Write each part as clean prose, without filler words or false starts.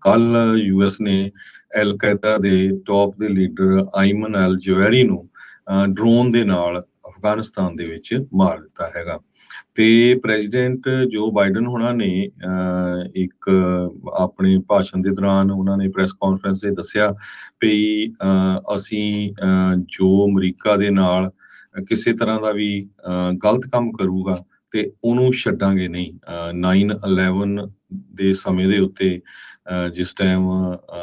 ਕੱਲ ਯੂਐਸ ਨੇ ਅਲ ਕਾਇਦਾ ਦੇ ਟੌਪ ਦੇ ਲੀਡਰ ਆਈਮਨ ਅਲ ਜ਼ਵੈਰੀ ਨੂੰ ਡਰੋਨ ਦੇ ਨਾਲ ਅਫਗਾਨਿਸਤਾਨ ਦੇ ਵਿੱਚ ਮਾਰ ਦਿੱਤਾ ਹੈਗਾ। ਤੇ ਪ੍ਰੈਜ਼ੀਡੈਂਟ ਜੋ ਬਾਈਡਨ ਹੋਣਾ ਨੇ ਇੱਕ ਆਪਣੇ ਭਾਸ਼ਣ ਦੇ ਦੌਰਾਨ ਉਹਨਾਂ ਨੇ ਪ੍ਰੈਸ ਕਾਨਫਰੰਸ 'ਤੇ ਦੱਸਿਆ ਵੀ ਅਸੀਂ ਜੋ ਅਮਰੀਕਾ ਦੇ ਨਾਲ ਕਿਸੇ ਤਰ੍ਹਾਂ ਦਾ ਵੀ ਗਲਤ ਕੰਮ ਕਰੂਗਾ ਤੇ ਉਹਨੂੰ ਛੱਡਾਂਗੇ ਨਹੀਂ। 9/11 ਦੇ ਸਮੇਂ ਦੇ ਉੱਤੇ ਜਿਸ ਟਾਈਮ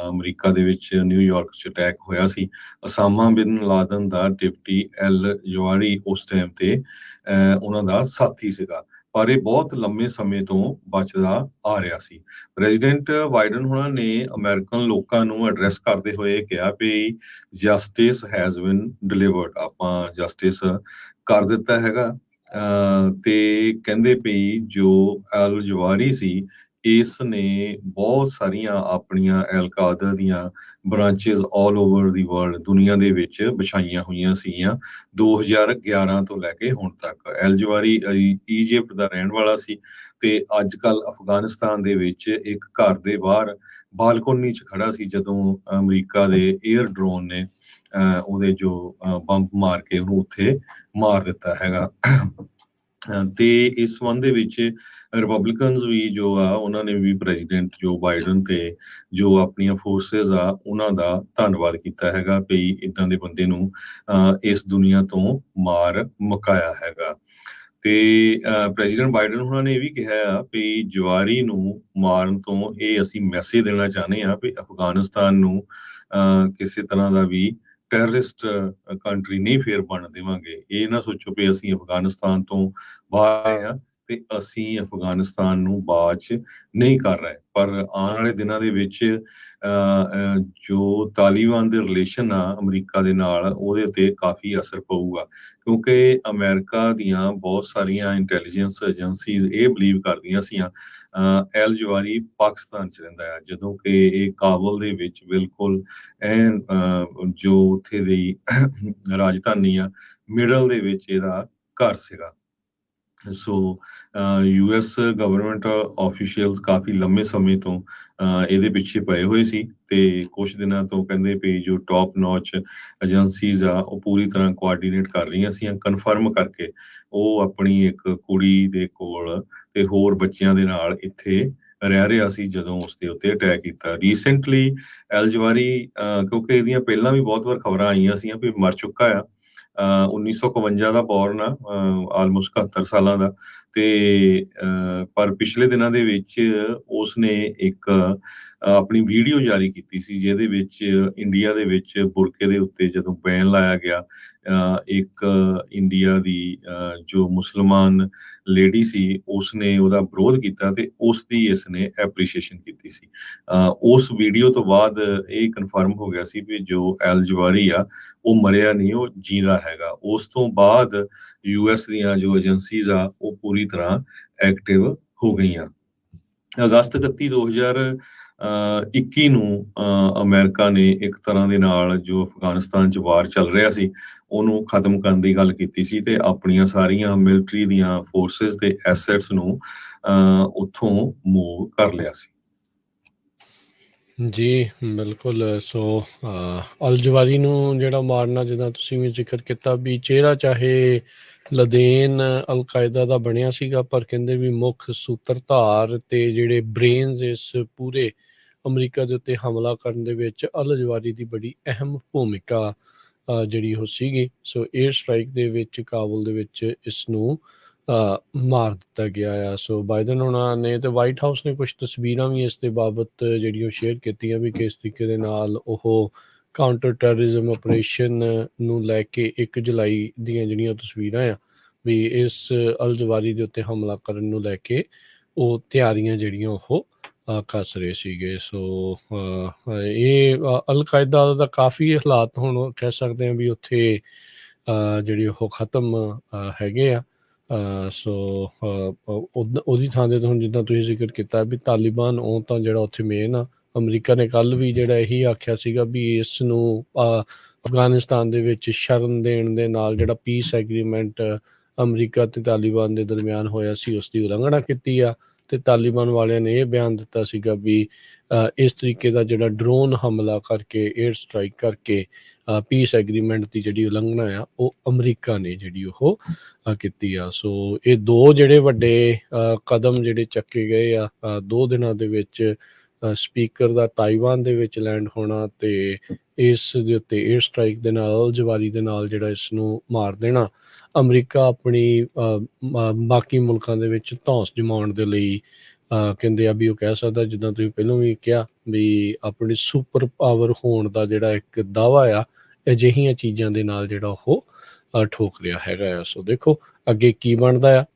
ਅਮਰੀਕਾ ਦੇ ਵਿੱਚ ਨਿਊਯਾਰਕ 'ਚ ਅਟੈਕ ਹੋਇਆ ਸੀ, ਅਸਾਮਾ ਬਿਨ ਲਾਦਨ ਦਾ ਡਿਪਟੀ ਐਲ ਜ਼ਵਾਰੀ ਉਸ ਟਾਈਮ ਤੇ ਉਹਨਾਂ ਦਾ ਸਾਥੀ ਸੀਗਾ, ਪਰ ਇਹ ਬਹੁਤ ਲੰਮੇ ਸਮੇਂ ਤੋਂ ਬਚਦਾ ਆ ਰਿਹਾ ਸੀ। ਪ੍ਰੈਜ਼ੀਡੈਂਟ ਬਾਈਡਨ ਹੋਣਾ ਨੇ ਅਮਰੀਕਨ ਲੋਕਾਂ ਨੂੰ ਐਡਰੈਸ ਕਰਦੇ ਹੋਏ ਕਿਹਾ ਵੀ ਜਸਟਿਸ ਹੈਜ਼ ਬਿਨ ਡਿਲੀਵਰਡ, ਆਪਾਂ ਜਸਟਿਸ ਕਰ ਦਿੱਤਾ ਹੈਗਾ। ਤੇ ਕਹਿੰਦੇ ਵੀ ਜੋ ਅਲ ਜ਼ਵਾਰੀ ਸੀ ਇਸ ਨੇ ਬਹੁਤ ਸਾਰੀਆਂ ਆਪਣੀਆਂ ਅਲ ਕਾਇਦਾ ਦੀਆਂ ਬ੍ਰਾਂਚਿਸ ਆਲ ਓਵਰ ਦੀ ਵਰਲਡ ਦੁਨੀਆ ਦੇ ਵਿੱਚ ਵਿਛਾਈਆਂ ਹੋਈਆਂ ਸੀਗੀਆਂ 2011 ਤੋਂ ਲੈ ਕੇ ਹੁਣ ਤੱਕ। ਅਲ ਜ਼ਵਾਰੀ ਈਜਿਪਟ ਦਾ ਰਹਿਣ ਵਾਲਾ ਸੀ ਤੇ ਅੱਜ ਕੱਲ ਅਫਗਾਨਿਸਤਾਨ ਦੇ ਵਿੱਚ ਇੱਕ ਘਰ ਦੇ ਬਾਹਰ ਬਾਲਕੋਨੀ 'ਚ ਖੜਾ ਸੀ ਜਦੋਂ ਅਮਰੀਕਾ ਦੇ ਏਅਰ ਡਰੋਨ ਨੇ ਉਹਦੇ ਜੋ ਬੰਬ ਮਾਰ ਕੇ ਉਹਨੂੰ ਉੱਥੇ ਮਾਰ ਦਿੱਤਾ ਹੈਗਾ। ਤੇ ਇਸ ਸੰਬੰਧ ਦੇ ਵਿੱਚ ਰਿਪਬਲਿਕਨਸ ਵੀ ਜੋ ਆ ਉਹਨਾਂ ਨੇ ਵੀ ਪ੍ਰੈਜ਼ੀਡੈਂਟ ਜੋ ਬਾਈਡਨ ਤੇ ਜੋ ਆਪਣੀਆਂ ਫੋਰਸਿਸ ਆ ਉਹਨਾਂ ਦਾ ਧੰਨਵਾਦ ਕੀਤਾ ਹੈਗਾ ਵੀ ਇੱਦਾਂ ਦੇ ਬੰਦੇ ਨੂੰ ਇਸ ਦੁਨੀਆ ਤੋਂ ਮਾਰ ਮੁਕਾਇਆ ਹੈਗਾ। ਤੇ ਪ੍ਰੈਜ਼ੀਡੈਂਟ ਬਾਈਡਨ ਉਹਨਾਂ ਨੇ ਇਹ ਵੀ ਕਿਹਾ ਆ ਵੀ ਜਵਾਰੀ ਨੂੰ ਮਾਰਨ ਤੋਂ ਇਹ ਅਸੀਂ ਮੈਸੇਜ ਦੇਣਾ ਚਾਹੁੰਦੇ ਹਾਂ ਵੀ ਅਫਗਾਨਿਸਤਾਨ ਨੂੰ ਕਿਸੇ ਤਰ੍ਹਾਂ ਦਾ ਵੀ ਟੈਰਰਿਸਟ ਕੰਟਰੀ ਨਹੀਂ ਫੇਰ ਬਣ ਦੇਵਾਂਗੇ। ਇਹ ਨਾ ਸੋਚੋ ਵੀ ਅਸੀਂ ਅਫਗਾਨਿਸਤਾਨ ਤੋਂ ਬਾਹਰ ਆ ਤੇ ਅਸੀਂ ਅਫਗਾਨਿਸਤਾਨ ਨੂੰ ਬਾਅਦ 'ਚ ਨਹੀਂ ਕਰ ਰਹੇ, ਪਰ ਆਉਣ ਵਾਲੇ ਦਿਨਾਂ ਦੇ ਵਿੱਚ ਜੋ ਤਾਲੀਬਾਨ ਦੇ ਰਿਲੇਸ਼ਨ ਆ ਅਮਰੀਕਾ ਦੇ ਨਾਲ ਉਹਦੇ ਉੱਤੇ ਕਾਫੀ ਅਸਰ ਪਊਗਾ, ਕਿਉਂਕਿ ਅਮਰੀਕਾ ਦੀਆਂ ਬਹੁਤ ਸਾਰੀਆਂ ਇੰਟੈਲੀਜੈਂਸ ਏਜੰਸੀਜ਼ ਇਹ ਬਿਲੀਵ ਕਰਦੀਆਂ ਸੀਆਂ ਅਲ ਜ਼ਵਾਰੀ ਪਾਕਿਸਤਾਨ 'ਚ ਰਹਿੰਦਾ ਆ, ਜਦੋਂ ਕਿ ਇਹ ਕਾਬਲ ਦੇ ਵਿੱਚ ਬਿਲਕੁਲ ਐਨ ਜੋ ਉੱਥੇ ਦੀ ਰਾਜਧਾਨੀ ਆ ਮਿਡਲ ਦੇ ਵਿੱਚ ਇਹਦਾ ਘਰ ਸੀਗਾ। ਸੋ ਯੂਐਸ ਗਵਰਨਮੈਂਟ ਆਫੀਸ਼ੀਅਲਸ ਕਾਫੀ ਲੰਮੇ ਸਮੇਂ ਤੋਂ ਇਹਦੇ ਪਿੱਛੇ ਪਏ ਹੋਏ ਸੀ ਤੇ ਕੁਝ ਦਿਨਾਂ ਤੋਂ ਕਹਿੰਦੇ ਵੀ ਜੋ ਟੌਪ ਨੌਚ ਏਜੰਸੀਜ਼ ਆ ਉਹ ਪੂਰੀ ਤਰ੍ਹਾਂ ਕੋਆਰਡੀਨੇਟ ਕਰ ਰਹੀਆਂ ਸੀ ਕਨਫਰਮ ਕਰਕੇ ਉਹ ਆਪਣੀ ਇੱਕ ਕੁੜੀ ਦੇ ਕੋਲ ਤੇ ਹੋਰ ਬੱਚਿਆਂ ਦੇ ਨਾਲ ਇੱਥੇ ਰਹਿ ਰਿਹਾ ਸੀ ਜਦੋਂ ਉਸਦੇ ਉੱਤੇ ਅਟੈਕ ਕੀਤਾ। ਰੀਸੈਂਟਲੀ ਅਲ ਜ਼ਵਾਰੀ ਕਿਉਂਕਿ ਇਹਦੀਆਂ ਪਹਿਲਾਂ ਵੀ ਬਹੁਤ ਵਾਰ ਖਬਰਾਂ ਆਈਆਂ ਸੀ ਵੀ ਮਰ ਚੁੱਕਾ ਆ, 1951 ਦਾ ਬੋਰਨ ਆ, ਆਲਮੋਸਟ 71 ਸਾਲਾਂ ਦਾ। ਤੇ ਪਰ ਪਿਛਲੇ ਦਿਨਾਂ ਦੇ ਵਿੱਚ ਉਸਨੇ ਇੱਕ ਆਪਣੀ ਵੀਡੀਓ ਜਾਰੀ ਕੀਤੀ ਸੀ ਜਿਹਦੇ ਵਿੱਚ ਇੰਡੀਆ ਦੇ ਵਿੱਚ ਬੁਰਕੇ ਦੇ ਉੱਤੇ ਜਦੋਂ ਬੈਨ ਲਾਇਆ ਗਿਆ, ਇੱਕ ਇੰਡੀਆ ਦੀ ਜੋ ਮੁਸਲਮਾਨ ਲੇਡੀ ਸੀ ਉਸਨੇ ਉਹਦਾ ਵਿਰੋਧ ਕੀਤਾ ਤੇ ਉਸ ਦੀ ਇਸਨੇ ਐਪਰੀਸ਼ੀਏਸ਼ਨ ਕੀਤੀ ਸੀ। ਉਸ ਵੀਡੀਓ ਤੋਂ ਬਾਅਦ ਇਹ ਕਨਫਰਮ ਹੋ ਗਿਆ ਸੀ ਵੀ ਜੋ ਅਲ ਜ਼ਵਾਰੀ ਆ ਉਹ ਮਰਿਆ ਨਹੀਂ, ਉਹ ਜੀਂਦਾ ਹੈਗਾ। ਉਸ ਤੋਂ ਬਾਅਦ ਯੂਐਸ ਦੀਆਂ ਜੋ ਏਜੰਸੀਜ਼ ਆ ਉਹ ਪੂਰੀ ਤਰ੍ਹਾਂ ਐਕਟਿਵ ਹੋ ਗਈਆਂ। ਅਗਸਤ 31, 2021 ਨੂੰ ਅਮਰੀਕਾ ਨੇ ਇੱਕ ਤਰ੍ਹਾਂ ਦੇ ਨਾਲ ਜੋ ਅਫਗਾਨਿਸਤਾਨ 'ਚ ਵਾਰ ਚੱਲ ਰਿਹਾ ਸੀ ਉਹਨੂੰ ਖਤਮ ਕਰਨ ਦੀ ਗੱਲ ਕੀਤੀ ਸੀ ਤੇ ਆਪਣੀਆਂ ਸਾਰੀਆਂ ਮਿਲਟਰੀ ਦੀਆਂ ਫੋਰਸਿਸ ਤੇ ਐਸੈਟਸ ਨੂੰ ਉੱਥੋਂ ਮੂਵ ਕਰ ਲਿਆ ਸੀ। ਜੀ ਬਿਲਕੁਲ। ਸੋ ਅਲ ਜ਼ਵਾਰੀ ਨੂੰ ਜਿਹੜਾ ਮਾਰਨਾ, ਜਿੱਦਾਂ ਤੁਸੀਂ ਵੀ ਜ਼ਿਕਰ ਕੀਤਾ ਵੀ ਚਿਹਰਾ ਚਾਹੇ ਲਦੇਨ ਅਲ ਕਾਇਦਾ ਦਾ ਬਣਿਆ ਸੀਗਾ, ਪਰ ਕਹਿੰਦੇ ਵੀ ਮੁੱਖ ਸੂਤਰਧਾਰ ਤੇ ਜਿਹੜੇ ਬ੍ਰੇਨਸ ਇਸ ਪੂਰੇ ਅਮਰੀਕਾ ਦੇ ਉੱਤੇ ਹਮਲਾ ਕਰਨ ਦੇ ਵਿੱਚ ਅਲ ਜ਼ਵਾਰੀ ਦੀ ਬੜੀ ਅਹਿਮ ਭੂਮਿਕਾ ਜਿਹੜੀ ਉਹ ਸੀਗੀ। ਸੋ ਏਅਰ ਸਟ੍ਰਾਈਕ ਦੇ ਵਿੱਚ ਕਾਬੁਲ ਦੇ ਵਿੱਚ ਇਸ ਨੂੰ ਮਾਰ ਦਿੱਤਾ ਗਿਆ ਆ। ਸੋ ਬਾਈਡਨ ਉਹਨਾਂ ਨੇ ਤੇ ਵਾਈਟ ਹਾਊਸ ਨੇ ਕੁਝ ਤਸਵੀਰਾਂ ਵੀ ਇਸ ਦੇ ਬਾਬਤ ਜਿਹੜੀਆਂ ਸ਼ੇਅਰ ਕੀਤੀਆਂ ਵੀ ਕਿਸ ਤਰੀਕੇ ਦੇ ਨਾਲ ਉਹ ਕਾਊਂਟਰ ਟੈਰਰਿਜ਼ਮ ਆਪਰੇਸ਼ਨ ਨੂੰ ਲੈ ਕੇ 1 ਜੁਲਾਈ ਦੀਆਂ ਜਿਹੜੀਆਂ ਤਸਵੀਰਾਂ ਆ ਵੀ ਇਸ ਅਲ ਜ਼ਵਾਰੀ ਦੇ ਉੱਤੇ ਹਮਲਾ ਕਰਨ ਨੂੰ ਲੈ ਕੇ ਉਹ ਤਿਆਰੀਆਂ ਜਿਹੜੀਆਂ ਉਹ ਕੱਸ ਰਹੇ ਸੀਗੇ। ਸੋ ਇਹ ਅਲ ਕਾਇਦਾ ਦਾ ਕਾਫੀ ਹਾਲਾਤ ਹੁਣ ਕਹਿ ਸਕਦੇ ਹਾਂ ਵੀ ਉੱਥੇ ਜਿਹੜੀ ਉਹ ਖਤਮ ਹੈਗੇ ਆ। ਸੋ ਉਹਦੀ ਥਾਂ 'ਤੇ ਹੁਣ ਜਿੱਦਾਂ ਤੁਸੀਂ ਜ਼ਿਕਰ ਕੀਤਾ ਵੀ ਤਾਲਿਬਾਨ ਉਹ ਤਾਂ ਜਿਹੜਾ ਉੱਥੇ ਮੇਨ ਆ। ਅਮਰੀਕਾ ਨੇ ਕੱਲ੍ਹ ਵੀ ਜਿਹੜਾ ਇਹੀ ਆਖਿਆ ਸੀਗਾ ਵੀ ਇਸ ਨੂੰ ਅਫਗਾਨਿਸਤਾਨ ਦੇ ਵਿੱਚ ਸ਼ਰਨ ਦੇਣ ਦੇ ਨਾਲ ਜਿਹੜਾ ਪੀਸ ਐਗਰੀਮੈਂਟ ਅਮਰੀਕਾ ਤੇ ਤਾਲਿਬਾਨ ਦੇ ਦਰਮਿਆਨ ਹੋਇਆ ਸੀ ਉਸ ਦੀ ਉਲੰਘਣਾ ਕੀਤੀ ਆ ਤੇ ਤਾਲਿਬਾਨ ਵਾਲਿਆਂ ਨੇ ਇਹ ਬਿਆਨ ਦਿੱਤਾ ਸੀਗਾ ਵੀ ਇਸ ਤਰੀਕੇ ਦਾ ਜਿਹੜਾ ਡਰੋਨ ਹਮਲਾ ਕਰਕੇ 에ਅਰ ਸਟ੍ਰਾਈਕ ਕਰਕੇ ਪੀਸ ਐਗਰੀਮੈਂਟ ਦੀ ਜਿਹੜੀ ਉਲੰਘਣਾ ਆ ਉਹ ਅਮਰੀਕਾ ਨੇ ਜਿਹੜੀ ਉਹ ਕੀਤੀ ਆ। ਸੋ ਇਹ ਦੋ ਜਿਹੜੇ ਵੱਡੇ ਕਦਮ ਜਿਹੜੇ ਚੱਕੇ ਗਏ ਆ 2 ਦਿਨਾਂ ਦੇ ਵਿੱਚ ਸਪੀਕਰ ਦਾ ਤਾਈਵਾਨ ਦੇ ਵਿੱਚ ਲੈਂਡ ਹੋਣਾ ਤੇ ਇਸ ਦੇ ਉੱਤੇ 에ਅਰ ਸਟ੍ਰਾਈਕ ਦੇ ਨਾਲ ਅਲ ਜਵਾਰੀ ਦੇ ਨਾਲ ਜਿਹੜਾ ਇਸ ਨੂੰ ਮਾਰ ਦੇਣਾ, ਅਮਰੀਕਾ ਆਪਣੀ ਬਾਕੀ ਮੁਲਕਾਂ ਦੇ ਵਿੱਚ ਧੌਂਸ ਜਮਾਉਣ ਦੇ ਲਈ ਕਹਿੰਦੇ ਆ ਵੀ ਉਹ ਕਹਿ ਸਕਦਾ, ਜਿੱਦਾਂ ਤੁਸੀਂ ਪਹਿਲਾਂ ਵੀ ਕਿਹਾ ਵੀ ਆਪਣੀ ਸੁਪਰ ਪਾਵਰ ਹੋਣ ਦਾ ਜਿਹੜਾ ਇੱਕ ਦਾਅਵਾ ਆ ਅਜਿਹੀਆਂ ਚੀਜ਼ਾਂ ਦੇ ਨਾਲ ਜਿਹੜਾ ਉਹ ਠੋਕ ਰਿਹਾ ਹੈਗਾ ਆ। ਸੋ ਦੇਖੋ ਅੱਗੇ ਕੀ ਬਣਦਾ ਆ।